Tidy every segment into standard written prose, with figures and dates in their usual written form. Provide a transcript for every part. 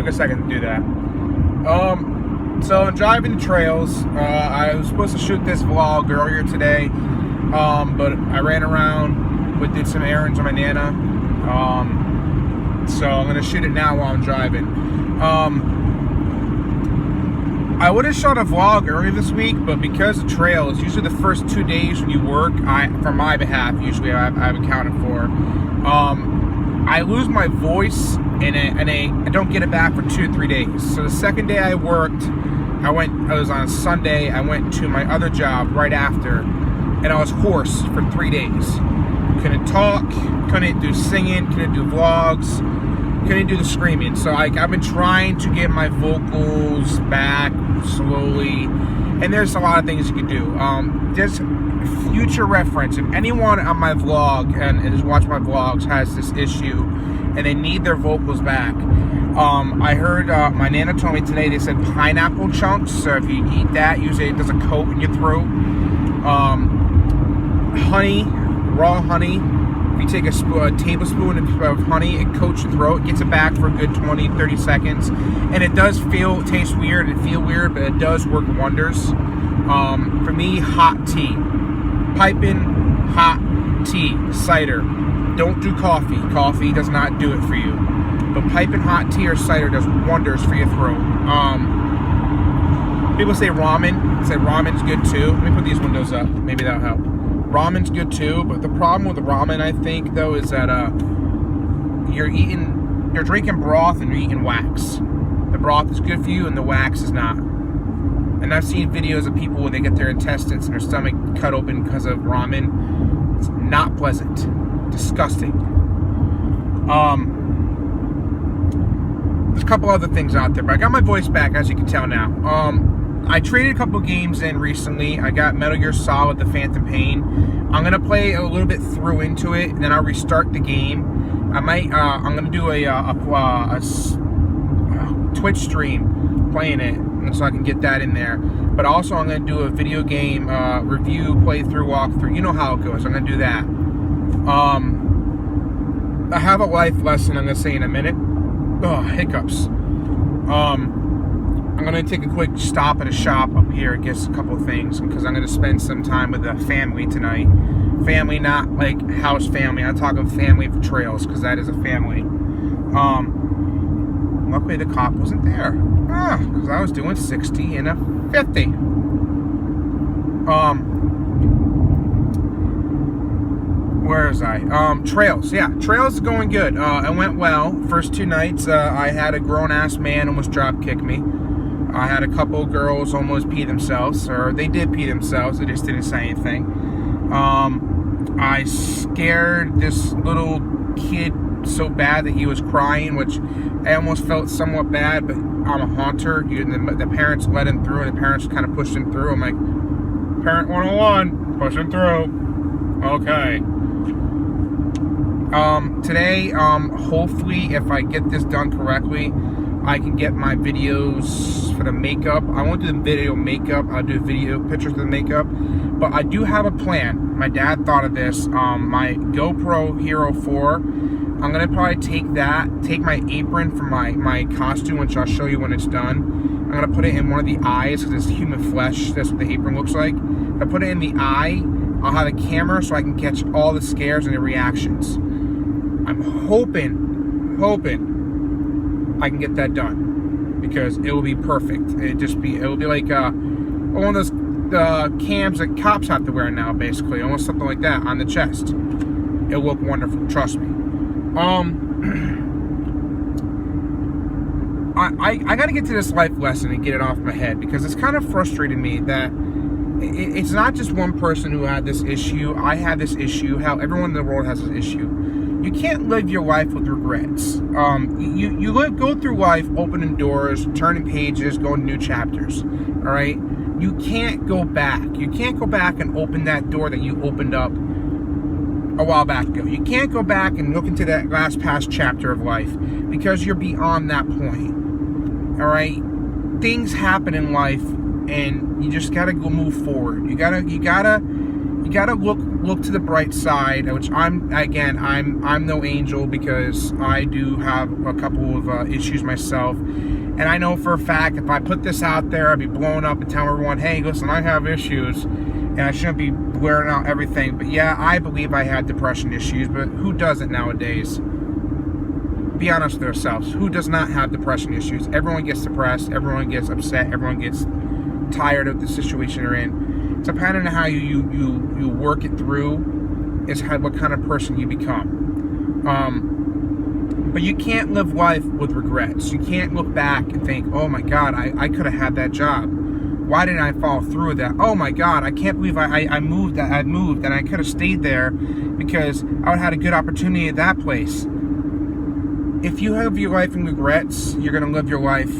took a second to do that. So I'm driving the trails. I was supposed to shoot this vlog earlier today, but I ran around, did some errands on my Nana. So I'm gonna shoot it now while I'm driving. I would have shot a vlog earlier this week, but because the trails, usually the first 2 days when you work, for my behalf, usually I've accounted for, I lose my voice and I don't get it back for 2 to 3 days. So the second day I worked, I was on a Sunday, I went to my other job right after, and I was hoarse for 3 days. Couldn't talk, couldn't do singing, couldn't do vlogs, couldn't do the screaming. So I've been trying to get my vocals back slowly, and there's a lot of things you can do. Just future reference, if anyone on my vlog and has watched my vlogs has this issue and they need their vocals back, I heard my Nana told me today, they said pineapple chunks, so if you eat that, usually it does a coat in your throat. Honey, raw honey, if you take a tablespoon of honey, it coats your throat, gets it back for a good 20-30 seconds, and it does taste weird and feel weird, but it does work wonders. For me, hot tea, piping hot tea, cider. Don't do coffee. Coffee does not do it for you. But piping hot tea or cider does wonders for your throat. People say ramen. Say ramen's good too. Let me put these windows up. Maybe that'll help. Ramen's good too, but the problem with the ramen, I think, though, is that you're drinking broth and you're eating wax. The broth is good for you and the wax is not. And I've seen videos of people when they get their intestines and their stomach cut open because of ramen. It's not pleasant. Disgusting. There's a couple other things out there, but I got my voice back, as you can tell now. I traded a couple games in recently. I got Metal Gear Solid: The Phantom Pain. I'm gonna play a little bit through into it, and then I'll restart the game. I'm gonna do a Twitch stream playing it, and so I can get that in there. But also, I'm gonna do a video game review, playthrough, walkthrough. You know how it goes. I'm gonna do that. I have a life lesson I'm gonna say in a minute. Oh, hiccups. I'm going to take a quick stop at a shop up here and get a couple of things, because I'm going to spend some time with the family tonight. Family, not like house family. I'm talking family for trails, because that is a family. Luckily the cop wasn't there. Because I was doing 60 and a 50. Where was I? Trails. Yeah, trails is going good. It went well. First 2 nights, I had a grown-ass man almost drop-kick me. I had a couple girls almost pee themselves, or they did pee themselves, they just didn't say anything. I scared this little kid so bad that he was crying, which I almost felt somewhat bad, but I'm a haunter. The parents let him through, and the parents kind of pushed him through. I'm like, parent 101, push him through. Okay. Today, hopefully, if I get this done correctly, I can get my videos for the makeup. I won't do the video makeup. I'll do video pictures of the makeup. But I do have a plan. My dad thought of this. My GoPro Hero 4. I'm going to probably take my apron from my costume, which I'll show you when it's done. I'm going to put it in one of the eyes, because it's human flesh. That's what the apron looks like. If I put it in the eye, I'll have a camera so I can catch all the scares and the reactions. I'm hoping I can get that done, because it will be perfect. It will be like one of those cams that cops have to wear now, basically, almost something like that on the chest. It'll look wonderful, trust me. I got to get to this life lesson and get it off my head, because it's kind of frustrating me that it's not just one person who had this issue. I had this issue. How everyone in the world has this issue. You can't live your life with regrets. You go through life opening doors, turning pages, going to new chapters. All right? You can't go back. You can't go back and open that door that you opened up a while back ago. You can't go back and look into that last past chapter of life, because you're beyond that point. All right? Things happen in life, and you just gotta go move forward. You gotta look look to the bright side, which I'm no angel, because I do have a couple of issues myself. And I know for a fact if I put this out there, I'd be blowing up and telling everyone, hey, listen, I have issues, and I shouldn't be blaring out everything. But yeah, I believe I had depression issues, but who doesn't nowadays? Be honest with ourselves. Who does not have depression issues? Everyone gets depressed, everyone gets upset, everyone gets tired of the situation they're in. It's depending on how you work it through is what kind of person you become. But you can't live life with regrets. You can't look back and think, oh my God, I could have had that job. Why didn't I follow through with that? Oh my God, I can't believe I moved and I could have stayed there because I would have had a good opportunity at that place. If you have your life in regrets, you're going to live your life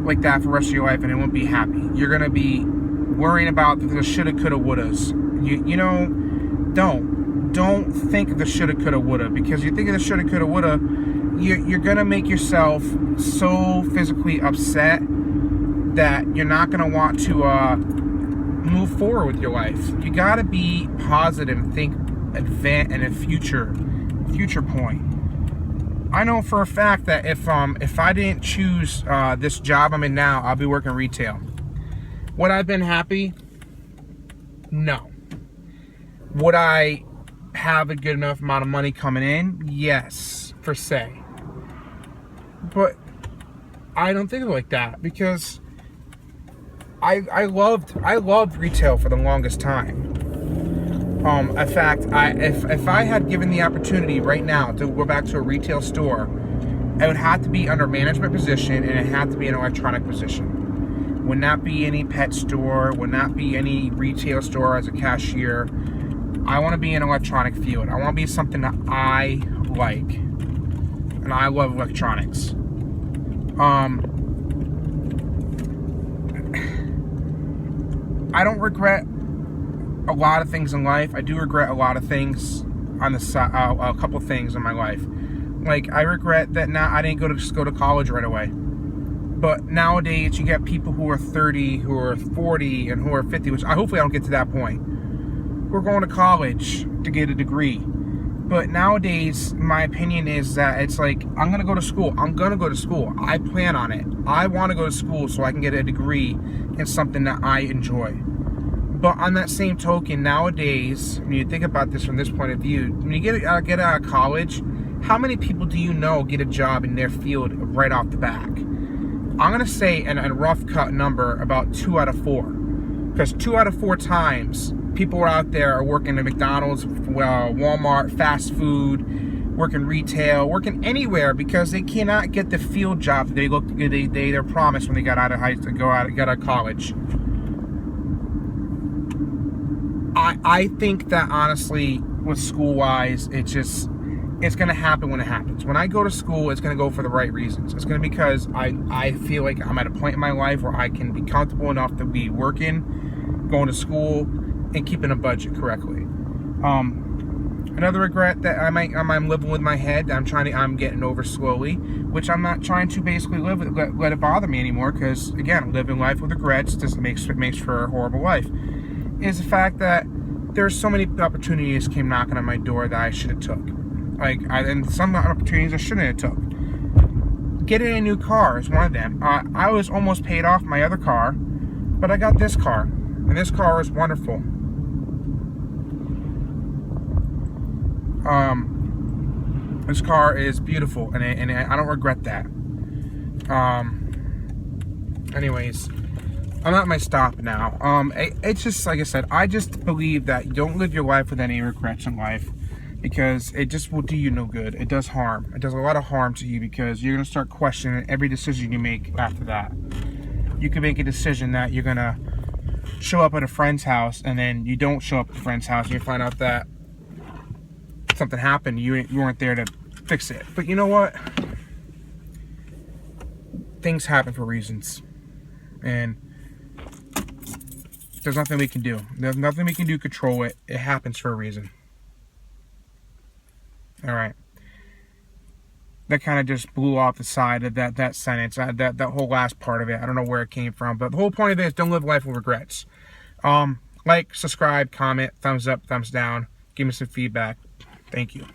like that for the rest of your life, and it won't be happy. You're going to be worrying about the shoulda, coulda, wouldas. You know, don't think of the shoulda, coulda, woulda, because you think of the shoulda, coulda, woulda, you're going to make yourself so physically upset that you're not going to want to move forward with your life. You got to be positive and think advance and a future point. I know for a fact that if I didn't choose this job I'm in now, I'll be working retail. Would I have been happy? No. Would I have a good enough amount of money coming in? Yes, per se. But I don't think of it like that, because I loved retail for the longest time. In fact, if I had given the opportunity right now to go back to a retail store, it would have to be under management position, and it had to be an electronic position. Would not be any pet store, would not be any retail store as a cashier. I want to be in an electronic field. I want to be something that I like, and I love electronics. I don't regret a lot of things in life. I do regret a lot of things on the side, a couple things in my life. Like, I regret that now I didn't go to college right away. But nowadays, you get people who are 30, who are 40, and who are 50, which hopefully I don't get to that point. We're going to college to get a degree. But nowadays, my opinion is that it's like, I'm going to go to school. I'm going to go to school. I plan on it. I want to go to school so I can get a degree in something that I enjoy. But on that same token, nowadays, when you think about this from this point of view, when you get out of college, how many people do you know get a job in their field right off the back? I'm going to say a rough cut number, about 2 out of 4. Because 2 out of 4 times, people out there are working at McDonald's, Walmart, fast food, working retail, working anywhere, because they cannot get the field job that they're promised when they got out of college. I think that honestly, with school-wise, it's going to happen when it happens. When I go to school, it's going to go for the right reasons. It's going to be because I feel like I'm at a point in my life where I can be comfortable enough to be working, going to school, and keeping a budget correctly. Another regret that I'm living with my head, I'm getting over slowly, which I'm not trying to basically let it bother me anymore, because again, living life with regrets just makes for a horrible life, is the fact that there's so many opportunities came knocking on my door that I should have took. And some opportunities I shouldn't have took. Getting a new car is one of them. I was almost paid off my other car, but I got this car, and this car is wonderful. This car is beautiful, and I don't regret that. Anyways, I'm at my stop now. It's just, like I said, I just believe that you don't live your life with any regrets in life, because it just will do you no good. It does harm. It does a lot of harm to you, because you're going to start questioning every decision you make after that. You can make a decision that you're going to show up at a friend's house, and then you don't show up at a friend's house, and you find out that something happened. You weren't there to fix it. But you know what? Things happen for reasons. And there's nothing we can do. There's nothing we can do to control it. It happens for a reason. Alright. That kind of just blew off the side of that sentence. That whole last part of it. I don't know where it came from. But the whole point of it is don't live life with regrets. Like, subscribe, comment, thumbs up, thumbs down. Give me some feedback. Thank you.